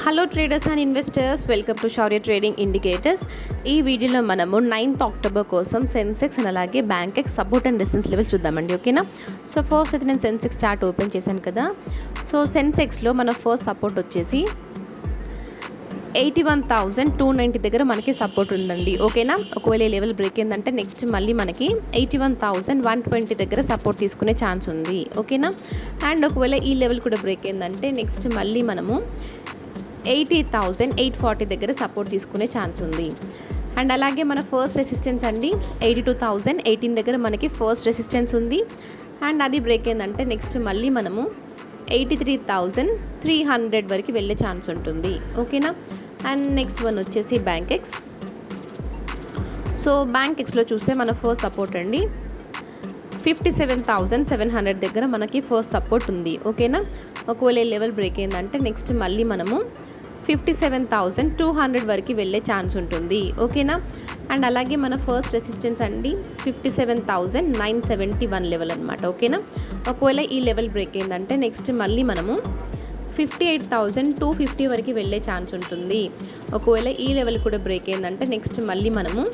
Hello traders and investors, welcome to Shaurya trading indicators. ఈ వీడియోలో మనము 9th అక్టోబర్ కోసం సెన్సెక్స్ అండ్ అలాగే బ్యాంకెక్స్ సపోర్ట్ అండ్ రెసిస్టెన్స్ లెవెల్స్ చూద్దామండి. ఓకేనా. సో ఫస్ట్ అయితే నేను సెన్సెక్స్ చార్ట్ ఓపెన్ చేశాను కదా. సో సెన్సెక్స్లో మన ఫస్ట్ సపోర్ట్ వచ్చేసి 81,290 దగ్గర మనకి సపోర్ట్ ఉందండి. ఓకేనా. ఒకవేళ ఈ లెవెల్ బ్రేక్ అయిందంటే నెక్స్ట్ మళ్ళీ మనకి 81,120 దగ్గర సపోర్ట్ తీసుకునే ఛాన్స్ ఉంది. ఓకేనా. అండ్ ఒకవేళ ఈ లెవెల్ కూడా బ్రేక్ అయిందంటే నెక్స్ట్ మళ్ళీ మనము 80,840 దగ్గర సపోర్ట్ తీసుకునే ఛాన్స్ ఉంది. అండ్ అలాగే మన ఫస్ట్ రెసిస్టెన్స్ అండి 82,018 దగ్గర మనకి ఫస్ట్ రెసిస్టెన్స్ ఉంది. అండ్ అది బ్రేక్ అయిందంటే నెక్స్ట్ మళ్ళీ మనము 83,300 వరకు వెళ్ళే ఛాన్స్ ఉంటుంది. ఓకేనా. అండ్ నెక్స్ట్ వన్ వచ్చేసి బ్యాంకెక్స్. సో బ్యాంకెక్స్లో చూస్తే మన ఫస్ట్ సపోర్ట్ అండి 57,700 దగ్గర మనకి ఫస్ట్ సపోర్ట్ ఉంది. ఓకేనా. ఒకవేళ లెవెల్ బ్రేక్ అయిందంటే నెక్స్ట్ మళ్ళీ మనము 57,200 వరకు వెళ్ళే ఛాన్స్ ఉంటుంది. ఓకేనా. అండ్ అలాగే మన ఫస్ట్ రెసిస్టెన్స్ అండి 57,971 లెవెల్ అనమాట. ఓకేనా. ఒకవేళ ఈ లెవెల్ బ్రేక్ అయిందంటే నెక్స్ట్ మళ్ళీ మనము 58,250 వరకు వెళ్ళే ఛాన్స్ ఉంటుంది. ఒకవేళ ఈ లెవెల్ కూడా బ్రేక్ అయిందంటే నెక్స్ట్ మళ్ళీ మనము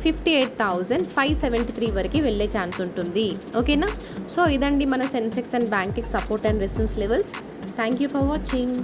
58,573 వరకు వెళ్ళే ఛాన్స్ ఉంటుంది. ఓకేనా. సో ఇదండి మన Sensex and Bankex support and resistance levels. Thank you for watching.